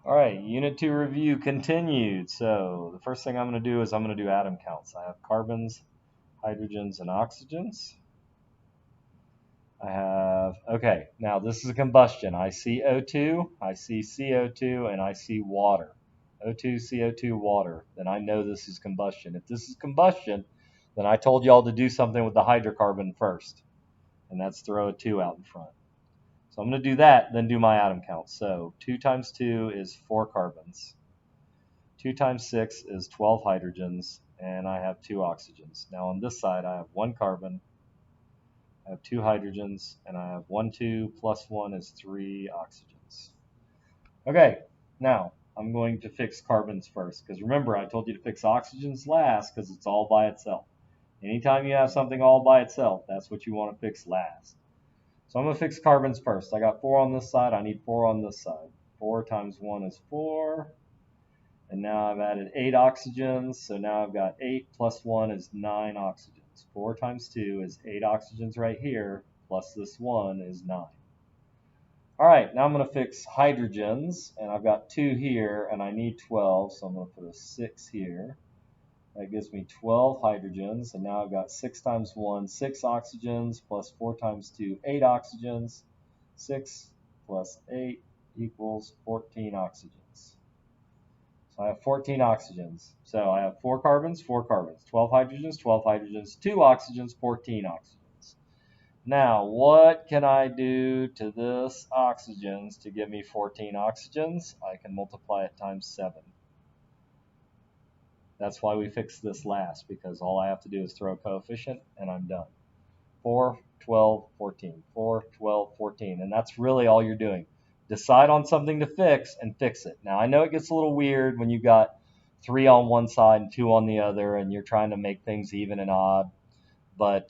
All right, Unit 2 review continued. So the first thing I'm going to do is I'm going to do atom counts. I have carbons, hydrogens, and oxygens. I have, okay, now this is a combustion. I see O2, I see CO2, and I see water. O2, CO2, water. Then I know this is combustion. If this is combustion, then I told y'all to do something with the hydrocarbon first, and that's throw a 2 out in front. So I'm going to do that, then do my atom count. So 2 times 2 is 4 carbons. 2 times 6 is 12 hydrogens, and I have 2 oxygens. Now on this side, I have 1 carbon, I have 2 hydrogens, and I have 1, 2, plus 1 is 3 oxygens. Okay, now I'm going to fix carbons first, because remember I told you to fix oxygens last because it's all by itself. Anytime you have something all by itself, that's what you want to fix last. So I'm going to fix carbons first. I got 4 on this side, I need 4 on this side. 4 times 1 is 4. And now I've added 8 oxygens, so now I've got 8 plus 1 is 9 oxygens. 4 times 2 is 8 oxygens right here, plus this 1 is 9. All right, now I'm going to fix hydrogens, and I've got 2 here, and I need 12, so I'm going to put a 6 here. That gives me 12 hydrogens, and now I've got 6 times 1, 6 oxygens, plus 4 times 2, 8 oxygens. 6 plus 8 equals 14 oxygens. So I have 14 oxygens. So I have 4 carbons, 4 carbons, 12 hydrogens, 12 hydrogens, 2 oxygens, 14 oxygens. Now, what can I do to this oxygens to give me 14 oxygens? I can multiply it times 7. That's why we fixed this last, because all I have to do is throw a coefficient and I'm done. 4, 12, 14. 4, 12, 14. And that's really all you're doing. Decide on something to fix and fix it. Now, I know it gets a little weird when you've got 3 on one side and 2 on the other, and you're trying to make things even and odd. But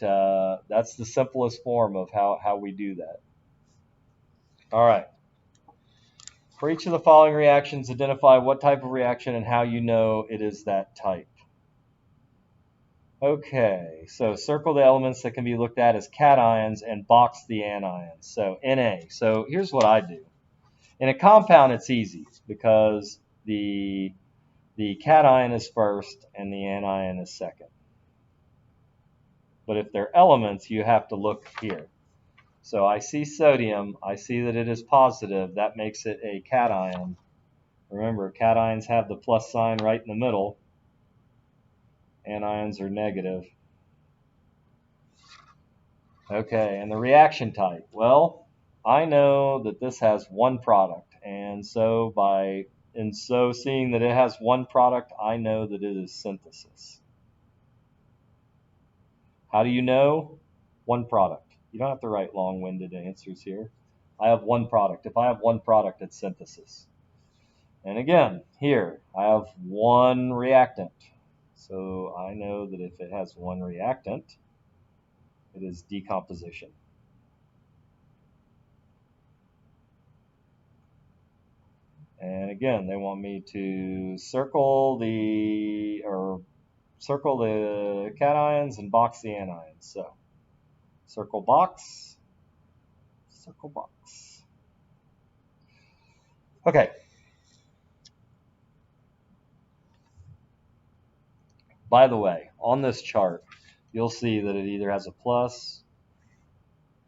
that's the simplest form of how we do that. All right. For each of the following reactions, identify what type of reaction and how you know it is that type. Okay, so circle the elements that can be looked at as cations and box the anions. So Na. So here's what I do. In a compound, it's easy because the cation is first and the anion is second. But if they're elements, you have to look here. So I see sodium. I see that it is positive. That makes it a cation. Remember, cations have the plus sign right in the middle. Anions are negative. Okay, and the reaction type. Well, I know that this has one product, and so seeing that it has one product, I know that it is synthesis. How do you know? One product. You don't have to write long-winded answers here. I have one product. If I have one product, it's synthesis. And again, here, I have one reactant. So I know that if it has one reactant, it is decomposition. And again, they want me to circle the cations and box the anions. So circle box, circle box. Okay. By the way, on this chart, you'll see that it either has a plus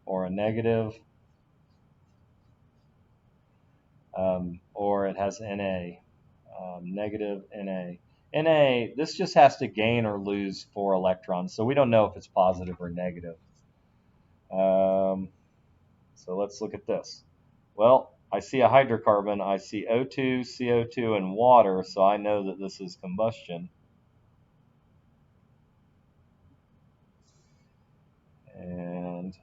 or a negative, or it has Na, negative Na. Na, this just has to gain or lose 4 electrons, so we don't know if it's positive or negative. So let's look at this. Well, I see a hydrocarbon, I see O2, CO2, and water, so I know that this is combustion. And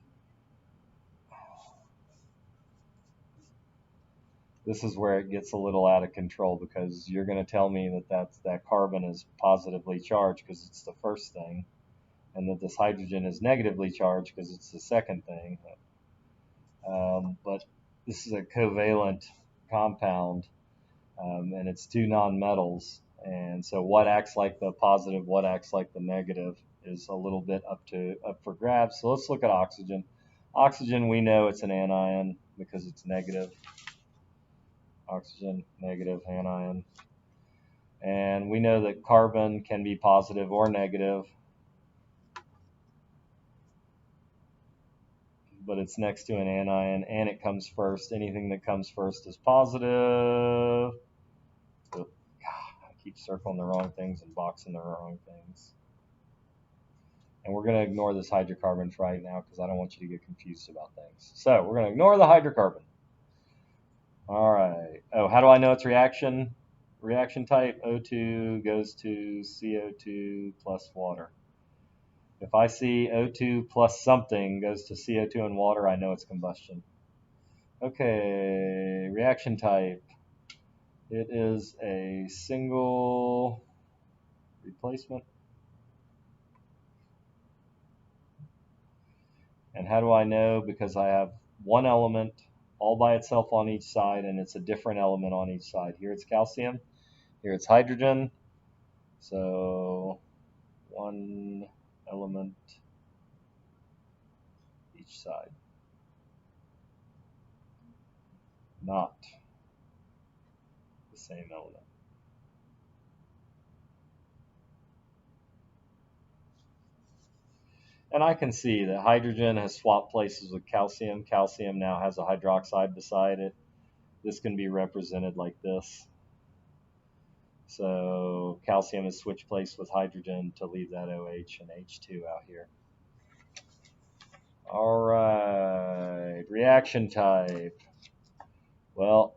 this is where it gets a little out of control, because you're going to tell me that carbon is positively charged because it's the first thing, and that this hydrogen is negatively charged because it's the second thing. But this is a covalent compound, and it's 2 nonmetals. And so what acts like the positive, what acts like the negative is a little bit up for grabs. So let's look at oxygen. Oxygen, we know it's an anion because it's negative. oxygen, negative, anion. And we know that carbon can be positive or negative, but it's next to an anion, and it comes first. Anything that comes first is positive. Oh, God, I keep circling the wrong things and boxing the wrong things. And we're going to ignore this hydrocarbon for right now because I don't want you to get confused about things. So we're going to ignore the hydrocarbon. All right. Oh, how do I know it's reaction? Reaction type, O2 goes to CO2 plus water. If I see O2 plus something goes to CO2 and water, I know it's combustion. Okay, reaction type. It is a single replacement. And how do I know? Because I have one element all by itself on each side, and it's a different element on each side. Here it's calcium, here it's hydrogen. So one element each side. Not the same element. And I can see that hydrogen has swapped places with calcium. Calcium now has a hydroxide beside it. This can be represented like this. So calcium has switched place with hydrogen to leave that OH and H2 out here. All right, reaction type. Well,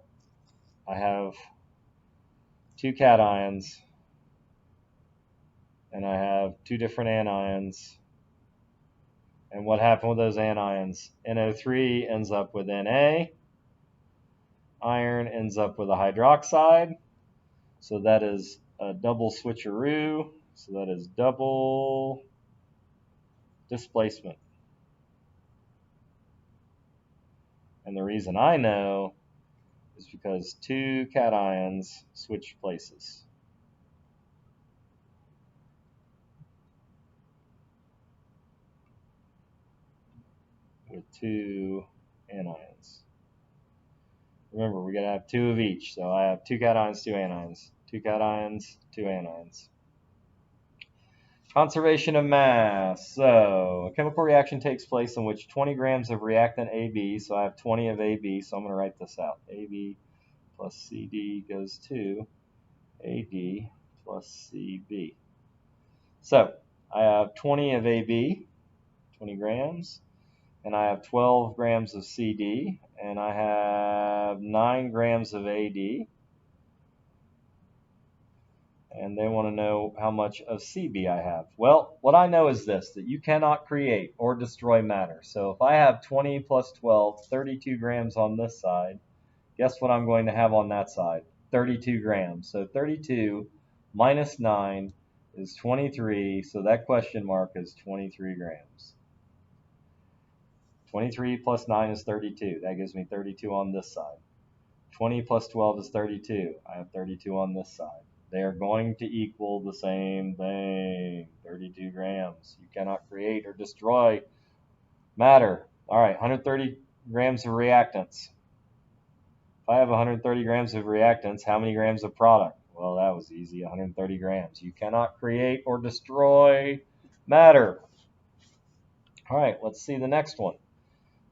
I have two cations, and I have two different anions. And what happened with those anions? NO3 ends up with Na. Iron ends up with a hydroxide. So that is a double switcheroo. So that is double displacement. And the reason I know is because two cations switch places. With two anions. Remember, we're going to have two of each. So I have two cations, two anions. Two cations, two anions. Conservation of mass. So a chemical reaction takes place in which 20 grams of reactant AB, so I have 20 of AB, so I'm going to write this out. AB plus CD goes to AD plus CB. So I have 20 of AB, 20 grams, and I have 12 grams of CD, and I have 9 grams of AD. And they want to know how much of CB I have. Well, what I know is this, that you cannot create or destroy matter. So if I have 20 plus 12, 32 grams on this side, guess what I'm going to have on that side? 32 grams. So 32 minus 9 is 23, so that question mark is 23 grams. 23 plus 9 is 32. That gives me 32 on this side. 20 plus 12 is 32. I have 32 on this side. They are going to equal the same thing, 32 grams. You cannot create or destroy matter. All right, 130 grams of reactants. If I have 130 grams of reactants, how many grams of product? Well, that was easy, 130 grams. You cannot create or destroy matter. All right, let's see the next one.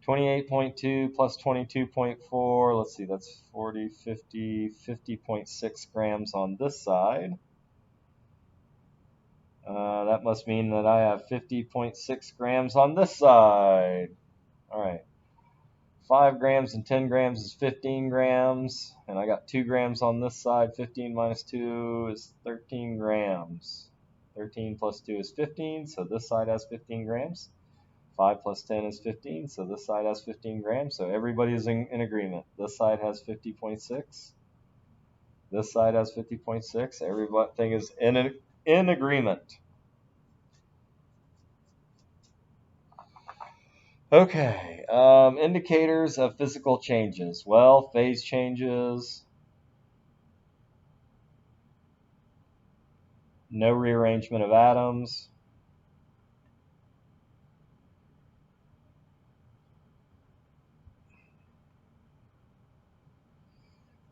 28.2 plus 22.4, let's see, that's 40, 50, 50.6 grams on this side. That must mean that I have 50.6 grams on this side. All right. 5 grams and 10 grams is 15 grams, and I got 2 grams on this side. 15 minus 2 is 13 grams. 13 plus 2 is 15, so this side has 15 grams. 5 plus 10 is 15, so this side has 15 grams. So everybody is in agreement. This side has 50.6. This side has 50.6. Everything is in agreement. Okay, indicators of physical changes. Well, phase changes, no rearrangement of atoms,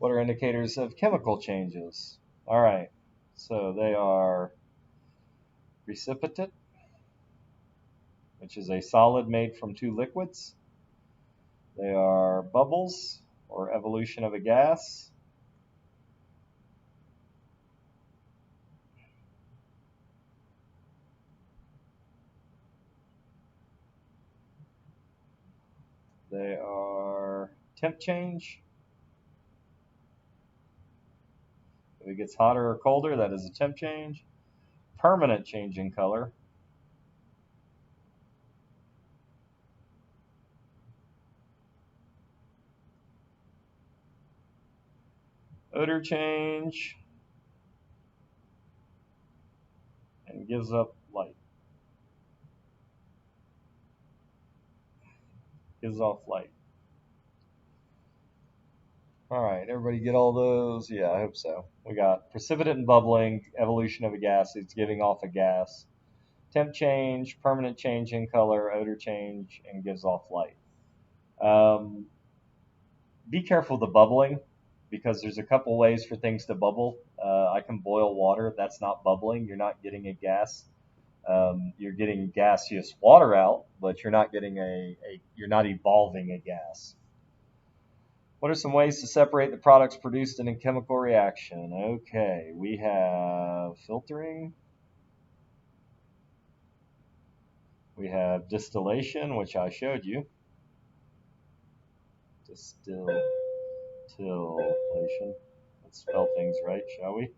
What are indicators of chemical changes? All right, so they are precipitate, which is a solid made from two liquids. They are bubbles, or evolution of a gas. They are temp change. If it gets hotter or colder, that is a temp change. Permanent change in color. Odor change. And gives up light. Gives off light. All right, everybody get all those? Yeah, I hope so. We got precipitate and bubbling, evolution of a gas, it's giving off a gas. Temp change, permanent change in color, odor change, and gives off light. Um, be careful of the bubbling because there's a couple ways for things to bubble. I can boil water. That's not bubbling. You're not getting a gas. You're getting gaseous water out, but you're not getting you're not evolving a gas. What are some ways to separate the products produced in a chemical reaction? Okay, we have filtering. We have distillation, which I showed you. Distillation. Let's spell things right, shall we?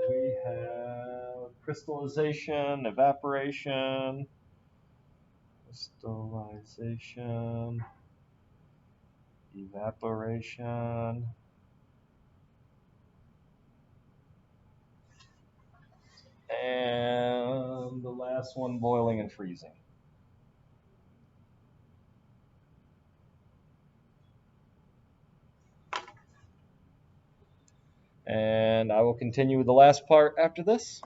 We have crystallization, evaporation, crystallization, evaporation, and the last one, boiling and freezing. And I will continue with the last part after this.